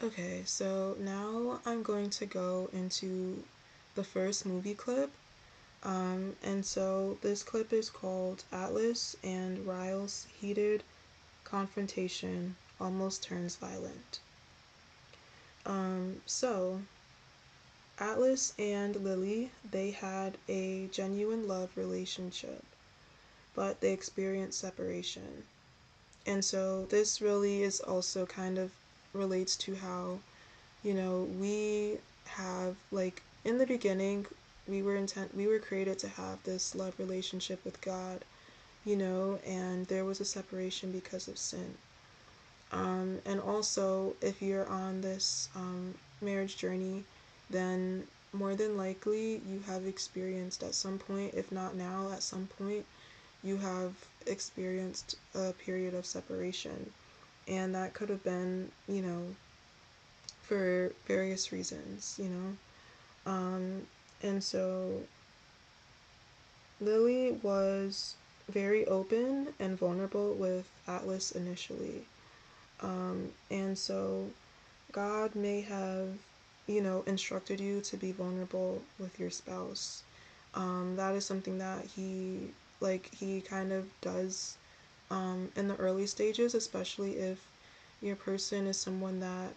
Okay, so now I'm going to go into the first movie clip. And so this clip is called Atlas and Ryle's Heated Confrontation Almost Turns Violent. So Atlas and Lily, they had a genuine love relationship, but they experienced separation. And so this really is also kind of relates to how, we have, like, in the beginning, we were created to have this love relationship with God, and there was a separation because of sin. And also, if you're on this marriage journey, then more than likely you have experienced at some point, if not now, at some point, you have experienced a period of separation. And that could have been, for various reasons. And so Lily was very open and vulnerable with Atlas initially. And so God may have, instructed you to be vulnerable with your spouse. That is something that he kind of does in the early stages, especially if your person is someone that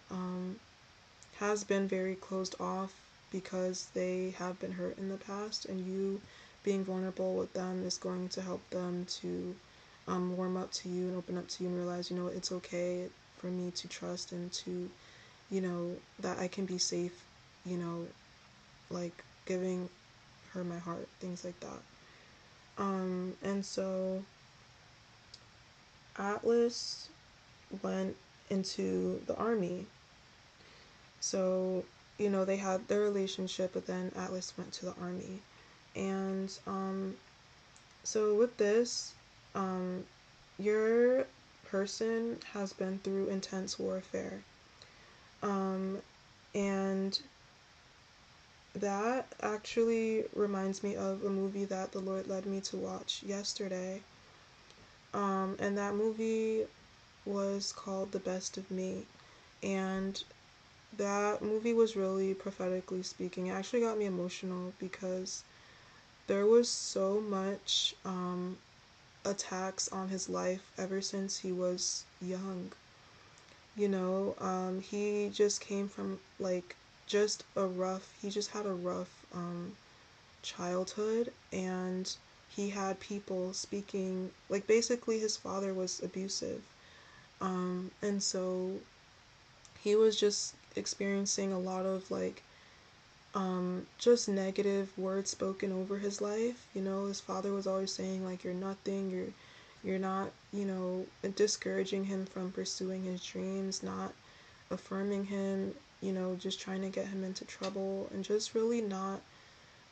has been very closed off because they have been hurt in the past, and you being vulnerable with them is going to help them to warm up to you and open up to you and realize, it's okay for me to trust and to, that I can be safe, like giving her my heart, things like that. And so Atlas went into the army. So, they had their relationship, but then Atlas went to the army. And so with this, your person has been through intense warfare. And that actually reminds me of a movie that the Lord led me to watch yesterday. And that movie was called The Best of Me. And that movie was really prophetically speaking. It actually got me emotional because there was so much attacks on his life ever since he was young. He just came from he just had a rough childhood, and he had people speaking, like, basically his father was abusive. And so he was just experiencing a lot of just negative words spoken over his life. His father was always saying, like, you're nothing, you're not, discouraging him from pursuing his dreams, not affirming him, just trying to get him into trouble, and just really not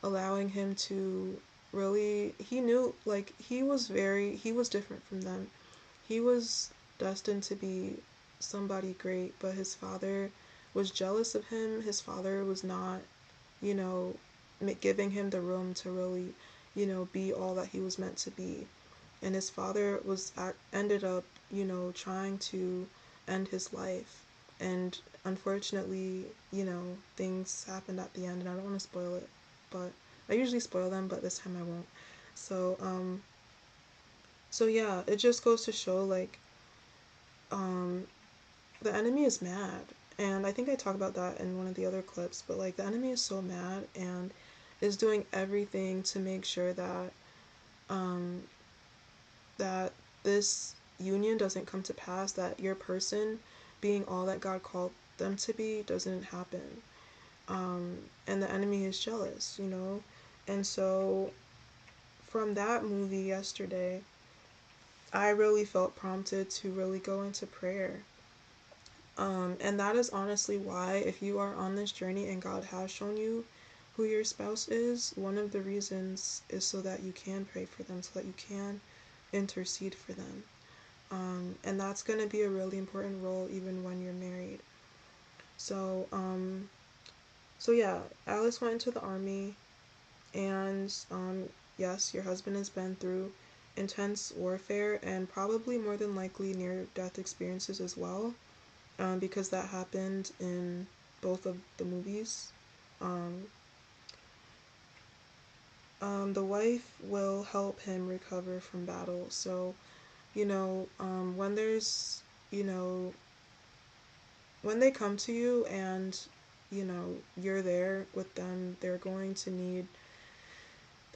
allowing him to really, he knew, like, he was different from them. He was destined to be somebody great, but his father was jealous of him. His father was not, you know, giving him the room to really, be all that he was meant to be. And his father ended up, trying to end his life. And unfortunately, things happened at the end, and I don't want to spoil it, but I usually spoil them, but this time I won't. So, yeah, it just goes to show, like, um, the enemy is mad. And I think I talked about that in one of the other clips, but, like, the enemy is so mad and is doing everything to make sure that, um, that this union doesn't come to pass, that your person being all that God called them to be doesn't happen. And the enemy is jealous. And so from that movie yesterday, I really felt prompted to really go into prayer. And that is honestly why, if you are on this journey and God has shown you who your spouse is, one of the reasons is so that you can pray for them, so that you can intercede for them. And that's going to be a really important role even when you're married. So, yeah, Alice went into the army, and yes, your husband has been through intense warfare and probably more than likely near death experiences as well. because that happened in both of the movies. Um, the wife will help him recover from battle. So, when there's, you know, when they come to you and, you're there with them, they're going to need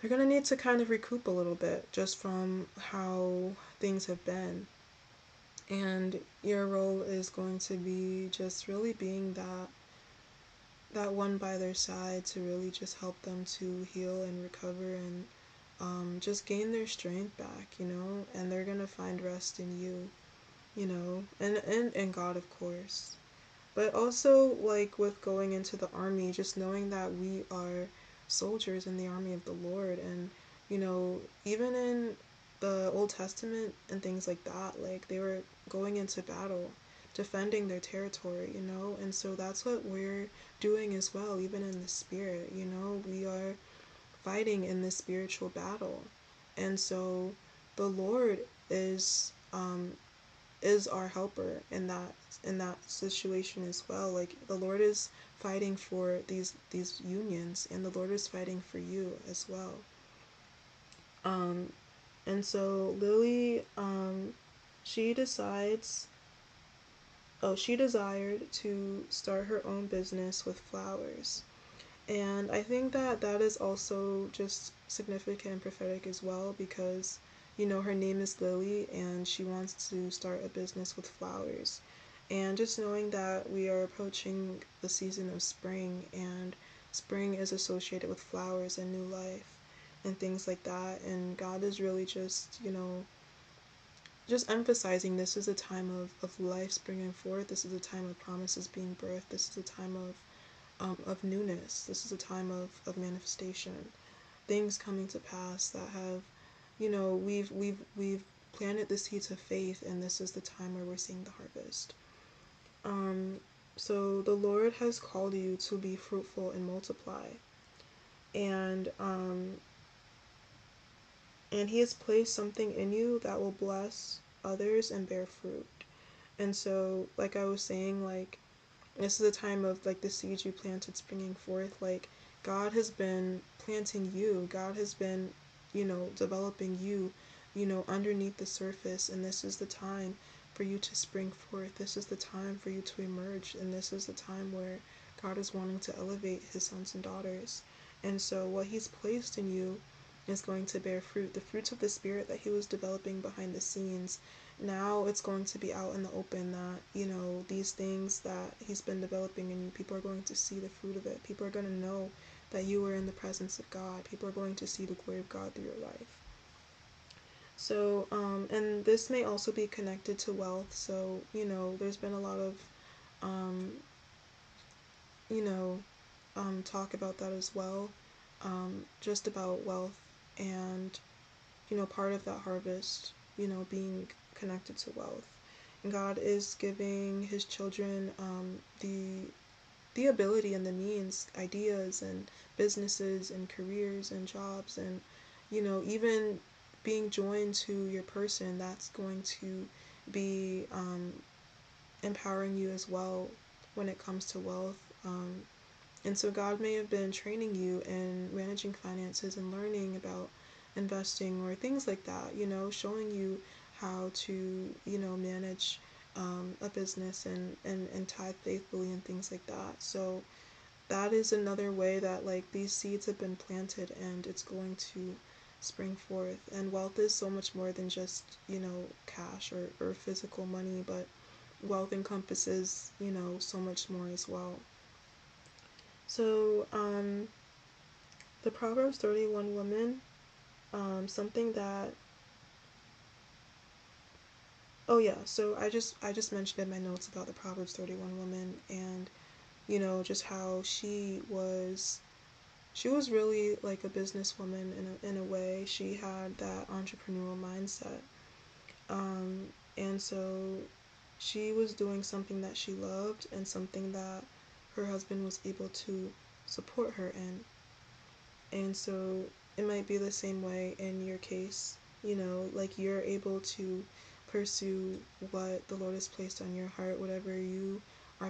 to kind of recoup a little bit just from how things have been. And your role is going to be just really being that one by their side to really just help them to heal and recover and just gain their strength back, and they're gonna find rest in you, and God, of course. But also, like with going into the army, just knowing that we are soldiers in the army of the Lord, and even in the Old Testament and things like that, like they were going into battle, defending their territory, and so that's what we're doing as well, even in the spirit, we are fighting in this spiritual battle. And so the Lord is our helper in that situation as well. Like the Lord is fighting for these unions, and the Lord is fighting for you as well. Um and so Lily, she decides she desired to start her own business with flowers. And I think that that is also just significant and prophetic as well, because, her name is Lily and she wants to start a business with flowers. And just knowing that we are approaching the season of spring, and spring is associated with flowers and new life and things like that. And God is really just emphasizing this is a time of life springing forth. This is a time of promises being birthed. This is a time of newness. This is a time of manifestation, things coming to pass that have, we've planted the seeds of faith, and this is the time where we're seeing the harvest. Um, so the Lord has called you to be fruitful and multiply, and He has placed something in you that will bless others and bear fruit. And so, like I was saying, like this is a time of like the seeds you planted springing forth. Like God has been planting you. God has been, developing you, underneath the surface. And this is the time for you to spring forth. This is the time for you to emerge. And this is the time where God is wanting to elevate his sons and daughters. And so what he's placed in you is going to bear fruit. The fruits of the Spirit that he was developing behind the scenes, now it's going to be out in the open, that these things that he's been developing in you, people are going to see the fruit of it. People are going to know that you are in the presence of God. People are going to see the glory of God through your life. So and this may also be connected to wealth. So there's been a lot of um, you know talk about that as well, just about wealth, and part of that harvest, being connected to wealth. And God is giving his children the ability and the means, ideas and businesses and careers and jobs, and even being joined to your person, that's going to be empowering you as well when it comes to wealth. And so God may have been training you in managing finances and learning about investing or things like that, showing you how to, manage a business and tithe faithfully and things like that. So that is another way that like these seeds have been planted and it's going to spring forth. And wealth is so much more than just, cash or physical money, but wealth encompasses, so much more as well. So, the Proverbs 31 woman, something that, oh yeah, so I just mentioned in my notes about the Proverbs 31 woman, and just how she was really like a businesswoman in a way. She had that entrepreneurial mindset, and so she was doing something that she loved and something that her husband was able to support her in. And so it might be the same way in your case, like you're able to pursue what the Lord has placed on your heart, whatever you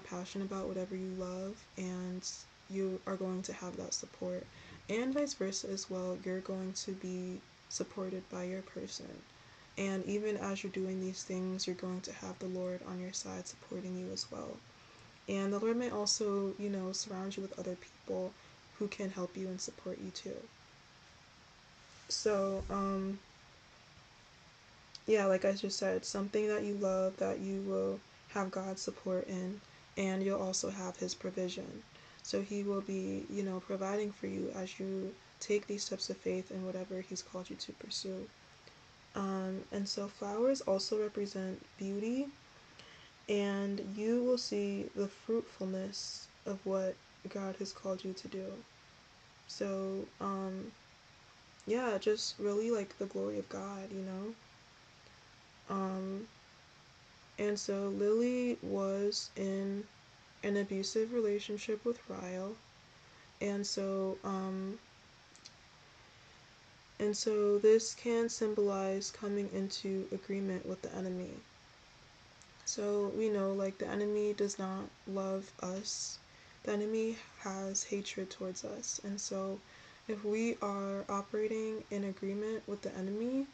passionate about, whatever you love, and you are going to have that support. And vice versa as well, you're going to be supported by your person. And even as you're doing these things, you're going to have the Lord on your side supporting you as well. And the Lord may also, surround you with other people who can help you and support you too. So, yeah, like I just said, something that you love that you will have God's support in, and you'll also have His provision. So He will be, providing for you as you take these steps of faith in whatever He's called you to pursue. And so flowers also represent beauty, and you will see the fruitfulness of what God has called you to do. So, yeah, just really like the glory of God. Um, and so Lily was in an abusive relationship with Ryle, and so, this can symbolize coming into agreement with the enemy. So we know, like, the enemy does not love us. The enemy has hatred towards us. And so if we are operating in agreement with the enemy,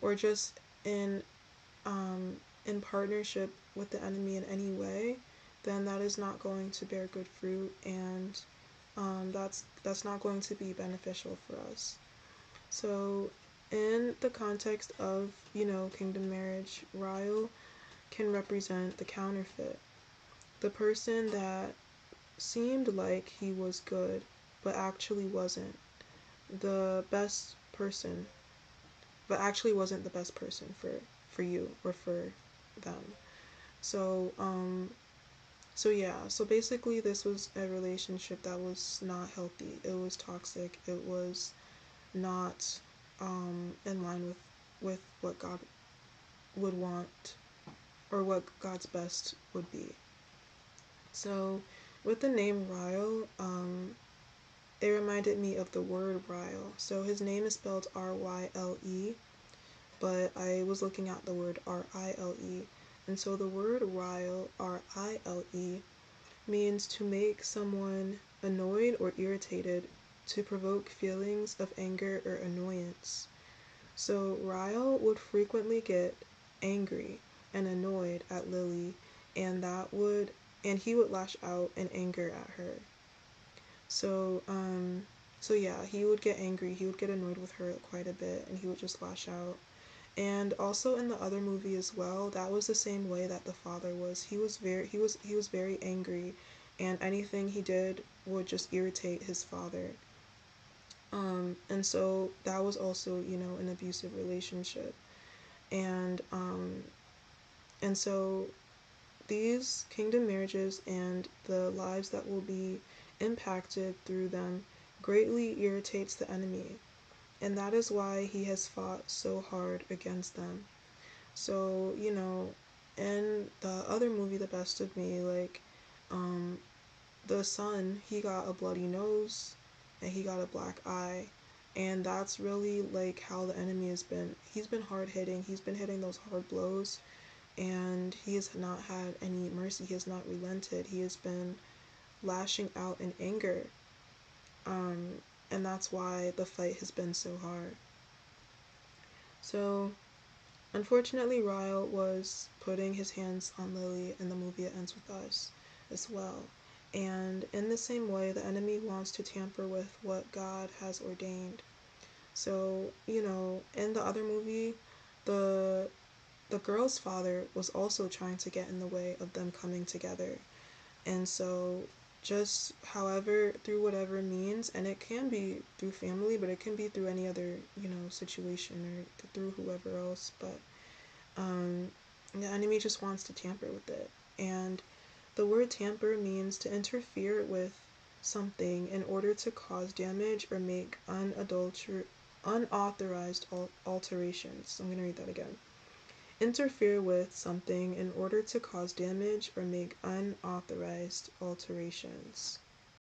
or just in partnership with the enemy in any way, then that is not going to bear good fruit, and that's not going to be beneficial for us. So in the context of, kingdom marriage, Ryle can represent the counterfeit, the person that seemed like he was good but actually wasn't the best person, but actually wasn't the best person for you or for them. So so basically this was a relationship that was not healthy. It was toxic. It was not in line with what God would want, or what God's best would be. So with the name Ryle, it reminded me of the word Ryle. So his name is spelled Ryle, but I was looking at the word Rile. And so the word Ryle, Rile, means to make someone annoyed or irritated, to provoke feelings of anger or annoyance. So Ryle would frequently get angry and annoyed at Lily, and he would lash out in anger at her. So yeah, he would get angry, he would get annoyed with her quite a bit, and he would just lash out. And also in the other movie as well, that was the same way that the father was. He was very angry, and anything he did would just irritate his father. And so that was also, an abusive relationship. And so these kingdom marriages and the lives that will be impacted through them greatly irritates the enemy. And that is why he has fought so hard against them. So, in the other movie, The Best of Me, like, the son, he got a bloody nose and he got a black eye. And that's really like how the enemy has been. He's been hard hitting. He's been hitting those hard blows, and he has not had any mercy. He has not relented. He has been lashing out in anger. And that's why the fight has been so hard. So, unfortunately, Ryle was putting his hands on Lily in the movie It Ends With Us as well. And in the same way, the enemy wants to tamper with what God has ordained. So, in the other movie, the girl's father was also trying to get in the way of them coming together. And so just however, through whatever means, and it can be through family, but it can be through any other, situation, or through whoever else, but the enemy just wants to tamper with it. And the word tamper means to interfere with something in order to cause damage or make unauthorized alterations. I'm going to read that again. Interfere with something in order to cause damage or make unauthorized alterations.